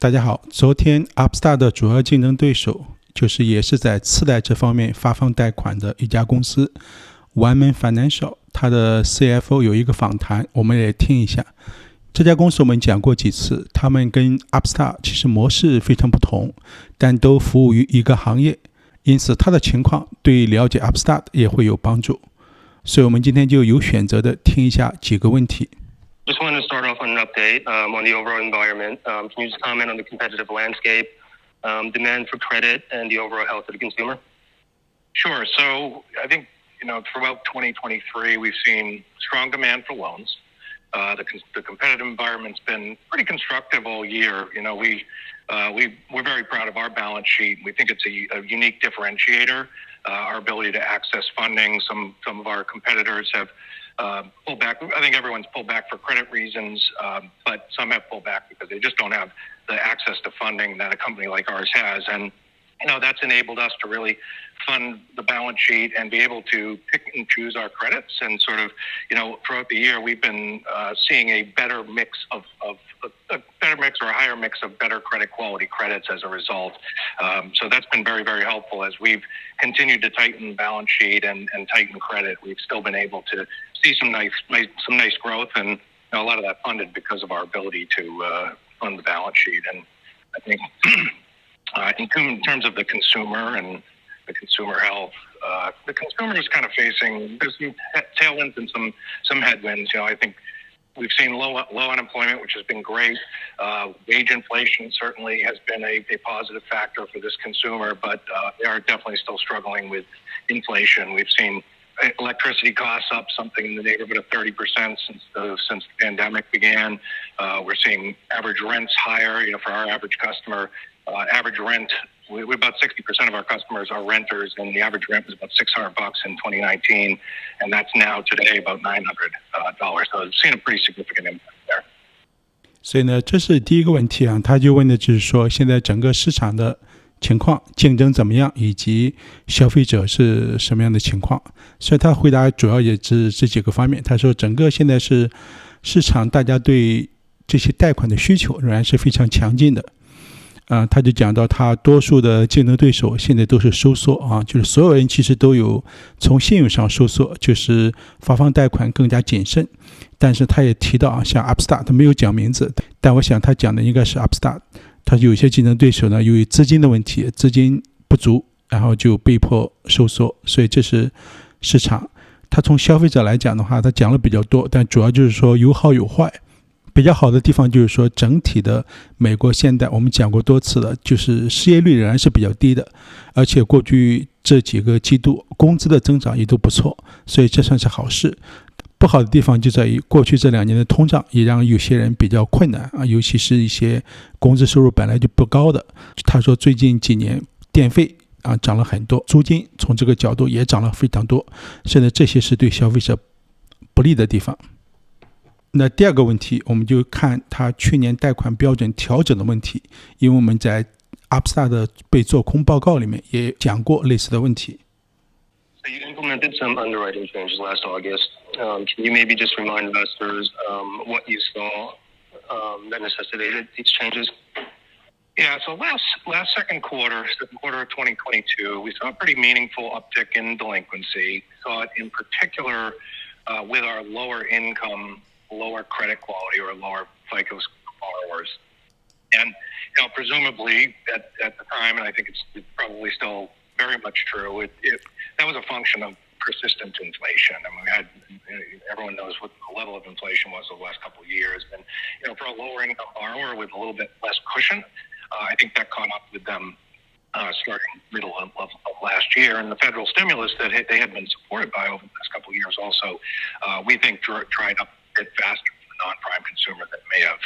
大家好，昨天 Upstart 的主要竞争对手也是在次贷这方面发放贷款的一家公司 One Main Financial， 它的 CFO 有一个访谈，我们也听一下。这家公司我们讲过几次，他们跟 Upstart 其实模式非常不同，但都服务于一个行业，因此它的情况对了解 Upstart 也会有帮助。所以我们今天就有选择的听一下几个问题。Just wanted to start off on an update on the overall environment. Can you just comment on the competitive landscape, demand for credit, and the overall health of the consumer? Sure. So I think, throughout 2023, we've seen strong demand for loans. The competitive environment's been pretty constructive all year. We're very proud of our balance sheet. We think it's a unique differentiator, our ability to access funding. Some of our competitors have pulled back. I think everyone's pulled back for credit reasons, but some have pulled back because they just don't have the access to funding that a company like ours has. And that's enabled us to really fund the balance sheet and be able to pick and choose our credits. And sort of, throughout the year, we've been seeing a better mix or a higher mix of better credit quality credits as a result. So that's been very, very helpful as we've continued to tighten the balance sheet and tighten credit. We've still been able to see some nice growth, and a lot of that funded because of our ability to fund the balance sheet. And I think in terms of the consumer and the consumer health, the consumer is kind of facing there's some tailwinds and some headwinds. I think we've seen low unemployment, which has been great. Wage inflation certainly has been a positive factor for this consumer, but they are definitely still struggling with inflation. We've seen electricity costs up something in the neighborhood of 30% since the pandemic began. We're seeing average rents higher. For our average customer, average rent, we about 60% of our customers are renters, and the average rent was about $600 in 2019, and that's now today about $900. So it's seen a pretty significant impact there. 所以呢，这是第一个问题啊，他就问的就是说，现在整个市场的情况，竞争怎么样，以及消费者是什么样的情况。所以他回答主要也是这几个方面。他说，整个现在是市场，大家对这些贷款的需求仍然是非常强劲的。他就讲到，他多数的竞争对手现在都是收缩啊，就是所有人其实都有从信用上收缩，就是发放贷款更加谨慎。但是他也提到啊，像 Upstart 他没有讲名字，但我想他讲的应该是 Upstart。他有些竞争对手呢，由于资金的问题，资金不足，然后就被迫收缩，所以这是市场。他从消费者来讲的话，他讲了比较多，但主要就是说有好有坏。比较好的地方就是说，整体的美国现在我们讲过多次了，就是失业率仍然是比较低的，而且过去这几个季度工资的增长也都不错，所以这算是好事。不好的地方就在于过去这2年的通胀也让有些人比较困难啊，尤其是一些工资收入本来就不高的。他说最近几年电费涨了很多，租金从这个角度也涨了非常多，所以这些是对消费者不利的地方。那第二个问题，我们就看他去年贷款标准调整的问题，因为我们在 Upstart 的被做空报告里面也讲过类似的问题。So you implemented some underwriting changes last August. Can you maybe just remind investors what you saw that necessitated these changes? Yeah, so last second quarter of 2022, we saw a pretty meaningful uptick in delinquency. We saw it in particular with our lower income, lower credit quality, or lower FICO borrowers. And presumably at the time, and I think it's probably still very much true, that was a function of persistent inflation. I mean, everyone knows what the level of inflation was the last couple of years. And for a lower income borrower with a little bit less cushion, I think that caught up with them starting middle of last year. And the federal stimulus that they had been supported by over the last couple of years also, we think dried up a bit faster for the non-prime consumer that may have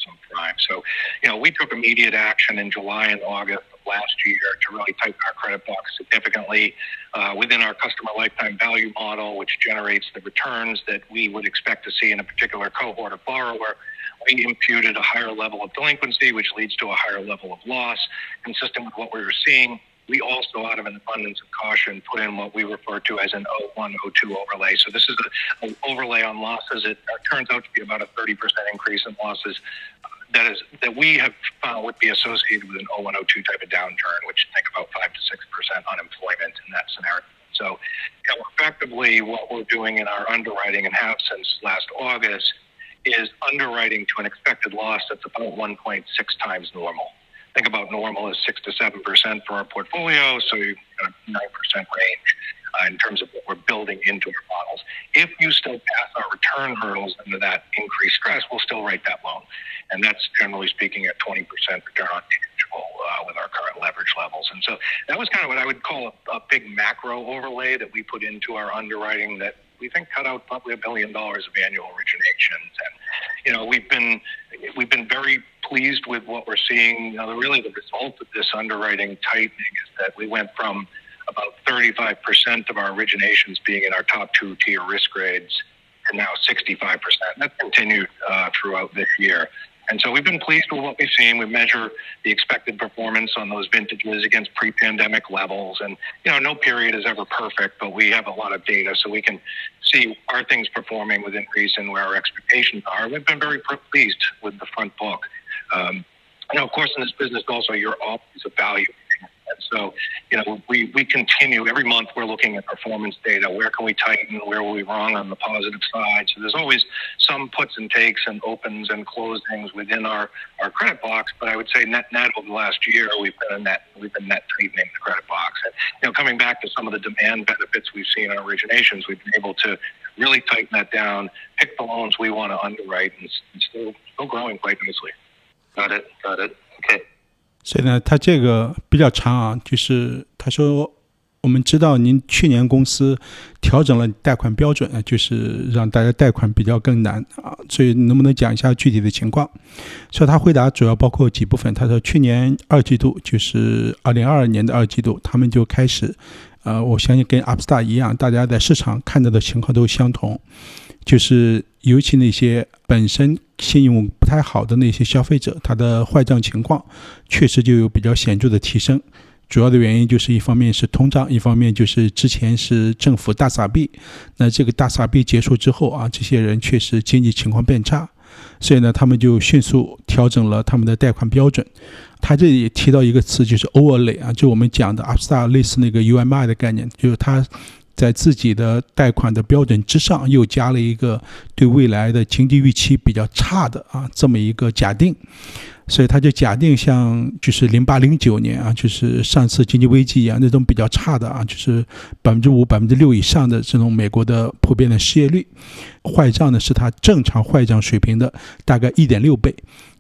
some prime. So, we took immediate action in July and August of last year to really tighten our credit box significantly within our customer lifetime value model, which generates the returns that we would expect to see in a particular cohort of borrower. We imputed a higher level of delinquency, which leads to a higher level of loss, consistent with what we were seeing. We also, out of an abundance of caution, put in what we refer to as an 01, 02 overlay. So this is an overlay on losses. It turns out to be about a 30% increase in losses that we have found would be associated with an 0102 type of downturn, which think about 5 to 6% unemployment in that scenario. So, effectively, what we're doing in our underwriting and have since last August is underwriting to an expected loss that's about 1.6 times normal. Think about normal as 6 to 7% for our portfolio, so you've got a 9% range in terms of what we're building into our models. If you still pass our return hurdles into that increased stress, we'll still write that loan. And that's generally speaking at 20% return on tangible with our current leverage levels. And so that was kind of what I would call a big macro overlay that we put into our underwriting that we think cut out probably $1 billion of annual originations. And, we've been very pleased with what we're seeing. Really the result of this underwriting tightening is that we went from about 35% of our originations being in our top 2-tier risk grades to now 65%. That's continued throughout this year. And so we've been pleased with what we've seen. We measure the expected performance on those vintages against pre-pandemic levels. And, no period is ever perfect, but we have a lot of data so we can see are things performing within reason where our expectations are. We've been very pleased with the front book. Of course, in this business also, you're always evaluating. And so, we continue every month. We're looking at performance data. Where can we tighten? Where were we wrong on the positive side? So there's always some puts and takes and opens and closings within our credit box. But I would say net over the last year, we've been net tightening the credit box. And coming back to some of the demand benefits we've seen in our originations, we've been able to really tighten that down, pick the loans we want to underwrite, and still growing quite nicely. Got it. Okay. 所以呢，他这个比较长啊，就是他说，我们知道您去年公司调整了贷款标准，就是让大家贷款比较更难啊，所以能不能讲一下具体的情况？所以他回答主要包括几部分。他说，去年2季度，就是2022年的2季度，他们就开始，我相信跟 Upstart 一样，大家在市场看到的情况都相同，就是尤其那些本身信用不太好的那些消费者，他的坏账情况确实就有比较显著的提升。主要的原因就是一方面是通胀，一方面就是之前是政府大撒币，那这个大撒币结束之后啊，这些人确实经济情况变差，所以呢，他们就迅速调整了他们的贷款标准。他这里也提到一个词，就是 overlay 啊，就我们讲的 Upstart 类似那个 UMI 的概念，就是他在自己的贷款的标准之上又加了一个对未来的经济预期比较差的这么一个假定。所以他就假定像就是08、09年啊，就是上次经济危机一样那种比较差的就是5%、6%以上的这种美国的普遍的失业率，坏账呢是他正常坏账水平的大概 1.6 倍，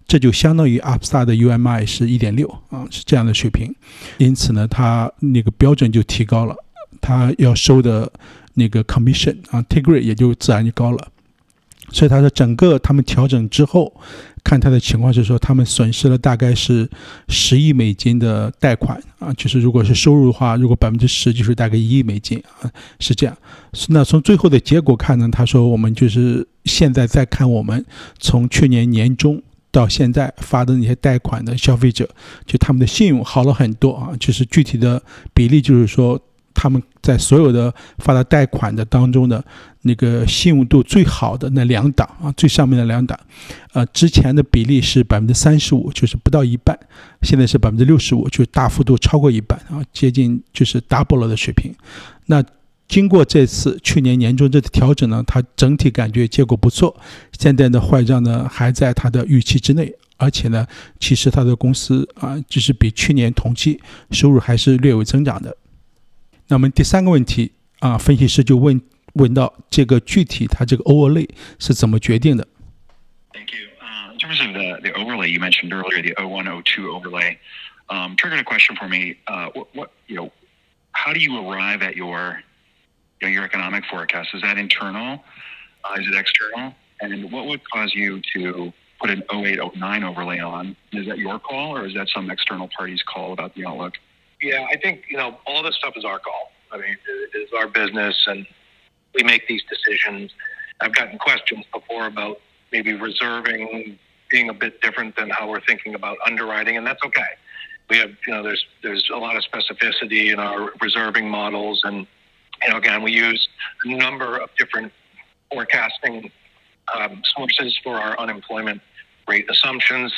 这就相当于 Upstart 的 UMI 是 1.6 是这样的水平。因此呢，他那个标准就提高了，他要收的那个 commission take rate 也就自然就高了。所以他说整个他们调整之后，看他的情况是说他们损失了大概是$10亿的贷款就是如果是收入的话，如果 10% 就是大概$1亿是这样。那从最后的结果看呢，他说我们就是现在再看我们从去年年中到现在发的那些贷款的消费者，就他们的信用好了很多就是具体的比例就是说他们在所有的发的贷款的当中的那个信用度最好的那2档最上面的2档之前的比例是 35%， 就是不到一半，现在是 65%， 就大幅度超过一半接近就是 double 了的水平。那经过这次去年年中这次调整呢，它整体感觉结果不错，现在的坏账呢还在它的预期之内，而且呢其实它的公司就是比去年同期收入还是略有增长的。那么第3个问题分析师就问到这个具体它这个 overlay 是怎么决定的。 Thank you. In terms of the overlay you mentioned earlier, the 0102 overlay, triggered a question for me. How do you arrive at your economic forecast? Is that internal? Is it external? And what would cause you to put an 0809 overlay on? Is that your call, or is that some external party's call about the outlook? Yeah, I think, all this stuff is our call. I mean, it is our business, and we make these decisions. I've gotten questions before about maybe reserving being a bit different than how we're thinking about underwriting, and that's okay. We have, there's a lot of specificity in our reserving models, and, again, we use a number of different forecasting sources for our unemployment rate assumptions.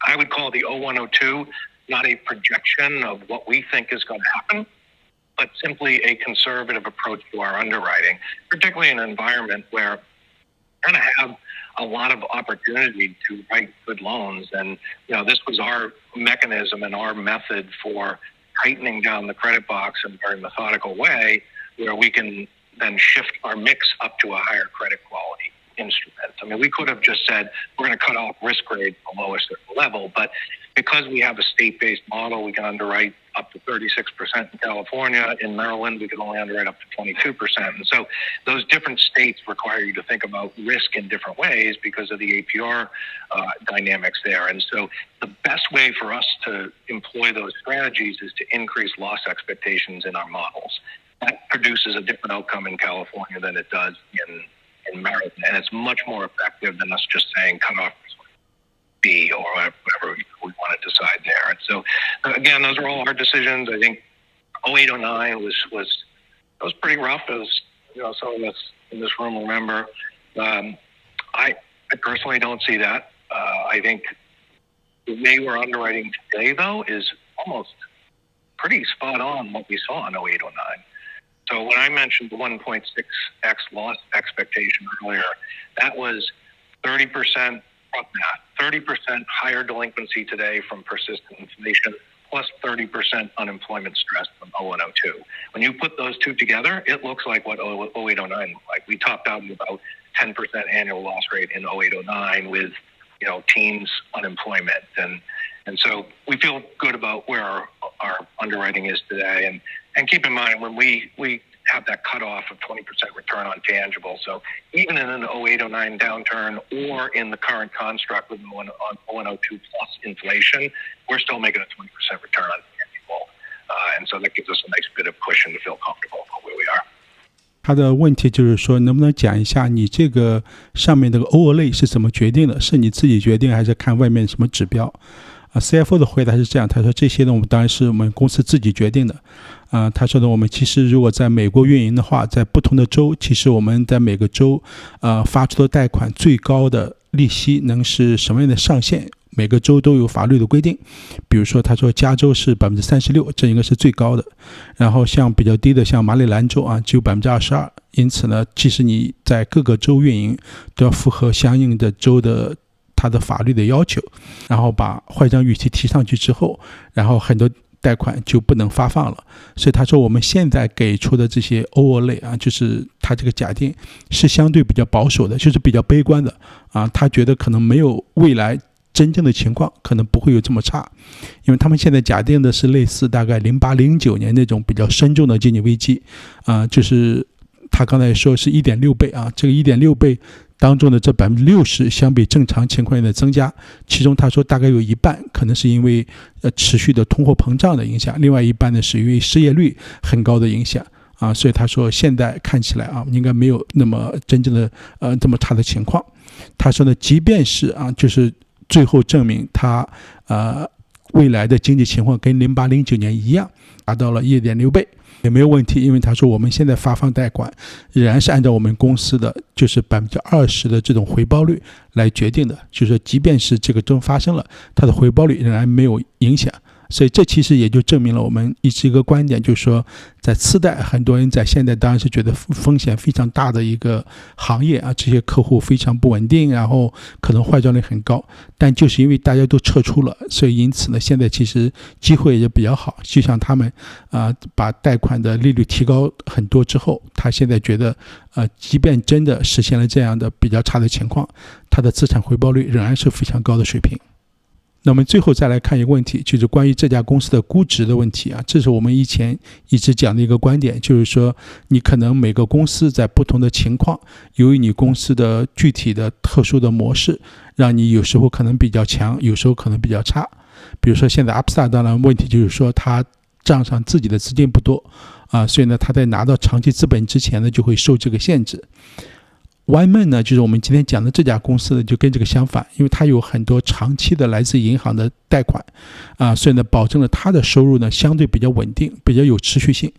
I would call the 0102 not a projection of what we think is going to happen, but simply a conservative approach to our underwriting, particularly in an environment where we're going to have a lot of opportunity to write good loans. And, this was our mechanism and our method for tightening down the credit box in a very methodical way, where we can then shift our mix up to a higher credit quality instrument. I mean, we could have just said, we're going to cut off risk grade below a certain level, but because we have a state-based model, we can underwrite up to 36% in California. In Maryland, we can only underwrite up to 22%. And so those different states require you to think about risk in different ways because of the APR dynamics there. And so the best way for us to employ those strategies is to increase loss expectations in our models. That produces a different outcome in California than it does in Maryland. And it's much more effective than us just saying cut off B or whatever we want to decide there. And so, again, those are all our decisions. I think 0809 was pretty rough, as some of us in this room remember. I personally don't see that. I think the way we're underwriting today, though, is almost pretty spot on what we saw in 0809. So when I mentioned the 1.6x loss expectation earlier, that was 30%. 30% higher delinquency today from persistent inflation, plus 30% unemployment stress from 0102. When you put those two together, it looks like what 0809 looked like. We topped out at about 10% annual loss rate in 0809 with teens unemployment, and so we feel good about where our underwriting is today. And keep in mind, when we have that cutoff of 20% return on tangible. So even in an 0809 downturn or in the current construct with 0102 plus inflation, we're still making a 20% return on tangible. And so that gives us a nice bit of cushion to feel comfortable about where we are. 他的问题就是说，能不能讲一下你这个上面这个 overlay 是怎么决定的？是你自己决定还是看外面什么指标？CFO 的回答是这样，他说这些呢，我们当然是我们公司自己决定的。他说呢，我们其实如果在美国运营的话，在不同的州，其实我们在每个州发出的贷款最高的利息能是什么样的上限？每个州都有法律的规定。比如说，他说加州是36%，这应该是最高的。然后像比较低的，像马里兰州只有22%。因此呢，其实你在各个州运营都要符合相应的州的它的法律的要求，然后把坏账预期提上去之后，然后很多贷款就不能发放了。所以他说我们现在给出的这些 overlay 就是他这个假定是相对比较保守的，就是比较悲观的他觉得可能没有未来真正的情况可能不会有这么差，因为他们现在假定的是类似大概08、09年那种比较深重的经济危机就是他刚才说是 1.6 倍这个 1.6 倍当中的这 60% 相比正常情况下的增加，其中他说大概有一半可能是因为持续的通货膨胀的影响，另外一半呢是因为失业率很高的影响所以他说现在看起来应该没有那么真正的这么差的情况。他说呢，即便是就是最后证明他未来的经济情况跟08、09年一样，达到了 1.6 倍。也没有问题，因为他说我们现在发放贷款仍然是按照我们公司的就是20%的这种回报率来决定的，就是说即便是这个真发生了，它的回报率仍然没有影响。所以这其实也就证明了我们一直一个观点，就是说在次贷，很多人在现在当然是觉得风险非常大的一个行业这些客户非常不稳定，然后可能坏账率很高，但就是因为大家都撤出了，所以因此呢，现在其实机会也比较好。就像他们把贷款的利率提高很多之后，他现在觉得即便真的实现了这样的比较差的情况，他的资产回报率仍然是非常高的水平。那我们最后再来看一个问题，就是关于这家公司的估值的问题这是我们以前一直讲的一个观点，就是说你可能每个公司在不同的情况，由于你公司的具体的特殊的模式，让你有时候可能比较强，有时候可能比较差。比如说现在 Upstart 当然问题就是说他账上自己的资金不多所以呢他在拿到长期资本之前呢就会受这个限制。One Main 呢，就是我们今天讲的这家公司呢，就跟这个相反，因为它有很多长期的来自银行的贷款所以呢，保证了它的收入呢相对比较稳定，比较有持续性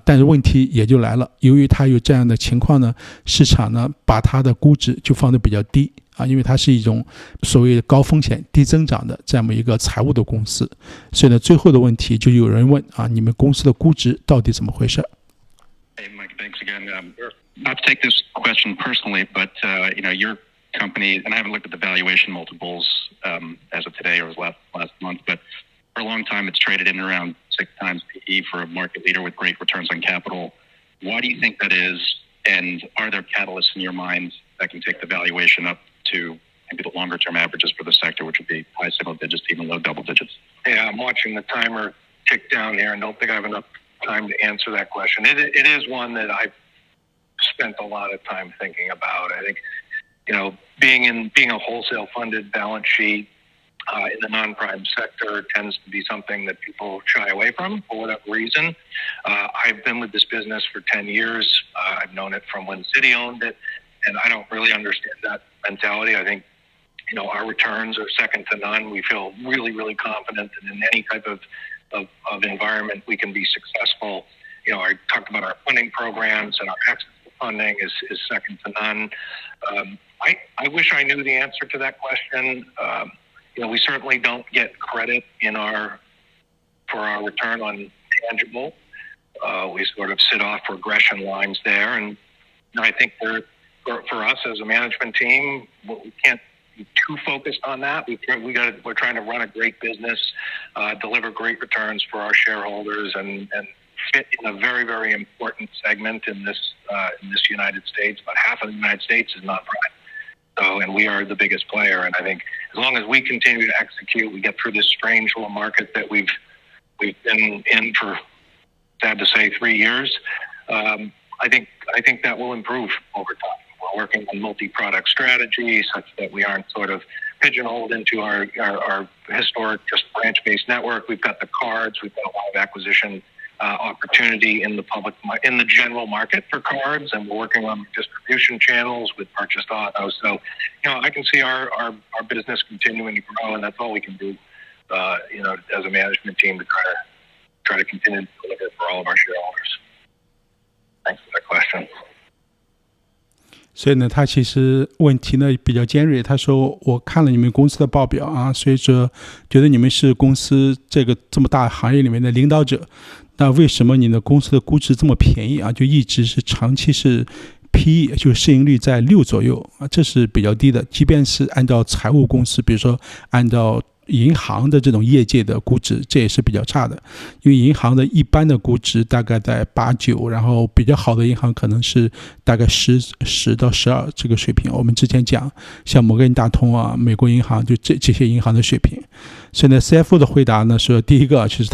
但是问题也就来了，由于它有这样的情况呢，市场呢把它的估值就放得比较低因为它是一种所谓高风险低增长的这么一个财务的公司。所以呢，最后的问题就有人问你们公司的估值到底怎么回事？ Hey, Mike, thanks again. Not to take this question personally, but your company, and I haven't looked at the valuation multiples as of today or last month, but for a long time it's traded in around 6 times PE for a market leader with great returns on capital. Why do you think that is? And are there catalysts in your mind that can take the valuation up to maybe the longer term averages for the sector, which would be high single digits, even low double digits? Yeah, I'm watching the timer tick down here and don't think I have enough time to answer that question. It is one that I've spent a lot of time thinking about. I think, being a wholesale funded balance sheet in the non-prime sector tends to be something that people shy away from for whatever reason. I've been with this business for 10 years. I've known it from when Citi owned it, and I don't really understand that mentality. I think, our returns are second to none. We feel really, really confident that in any type of environment we can be successful. I talked about our funding programs, and our access to funding is second to none. I wish I knew the answer to that question. We certainly don't get credit for our return on tangible. We sort of sit off regression lines there, and I think for us as a management team, we can't be too focused on that. We're trying to run a great business, deliver great returns for our shareholders, and fit in a very, very important segment in this United States. About half of the United States is non-prime. And we are the biggest player. And I think as long as we continue to execute, we get through this strange little market that we've been in for, sad to say, 3 years. I think that will improve over time. We're working on multi-product strategy such that we aren't sort of pigeonholed into our historic just branch-based network. We've got the cards. We've got a lot of acquisition opportunity in the general market for cards, and we're working on distribution channels with purchased auto. So, I can see our business continuing to grow, and that's all we can do, as a management team to try to continue to deliver for all of our shareholders. Thanks for that question. 所以呢，他其实问题呢比较尖锐。他说：“我看了你们公司的报表所以说觉得你们是公司这么大行业里面的领导者。那为什么你的公司的估值这么便宜就一直是长期是 PE， 就是市盈率在6左右这是比较低的。即便是按照财务公司，比如说按照银行的这种业界的估值，这也是比较差的。因为银行的一般的估值大概在8、9，然后比较好的银行可能是大概10到12这个水平。我们之前讲像摩根大通美国银行就这些银行的水平。所以呢 CFO 的回答呢说，第一个就是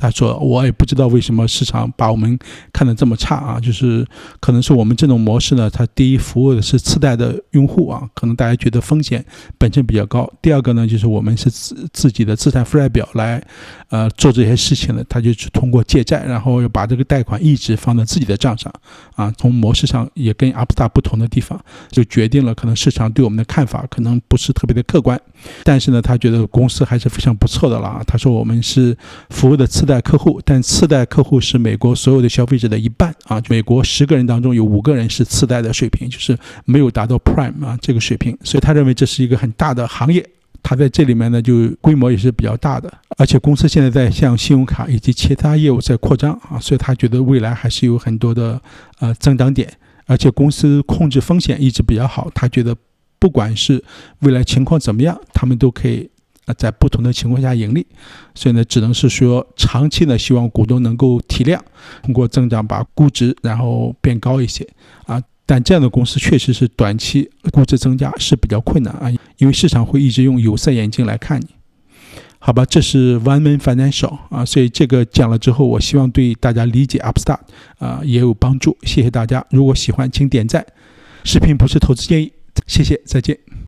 他说我也不知道为什么市场把我们看得这么差就是可能是我们这种模式呢，它第一服务的是次贷的用户可能大家觉得风险本身比较高。第二个呢，就是我们是自己的资产负债表来做这些事情的，他就通过借债，然后要把这个贷款一直放在自己的账上从模式上也跟 Upstart 不同的地方，就决定了可能市场对我们的看法可能不是特别的客观。但是呢，他觉得公司还是非常不错的了他说我们是服务的次贷客户，但次贷客户是美国所有的消费者的一半美国10个人当中有5个人是次贷的水平，就是没有达到 Prime 这个水平。所以他认为这是一个很大的行业，他在这里面呢就规模也是比较大的，而且公司现在在向信用卡以及其他业务在扩张所以他觉得未来还是有很多的增长点，而且公司控制风险一直比较好。他觉得不管是未来情况怎么样，他们都可以在不同的情况下盈利。所以呢，只能是说长期呢希望股东能够体谅，通过增长把估值然后变高一些但这样的公司确实是短期估值增加是比较困难因为市场会一直用有色眼镜来看你。好吧，这是 One Main Financial 所以这个讲了之后，我希望对大家理解 Upstart 也有帮助。谢谢大家，如果喜欢请点赞。视频不是投资建议，谢谢，再见。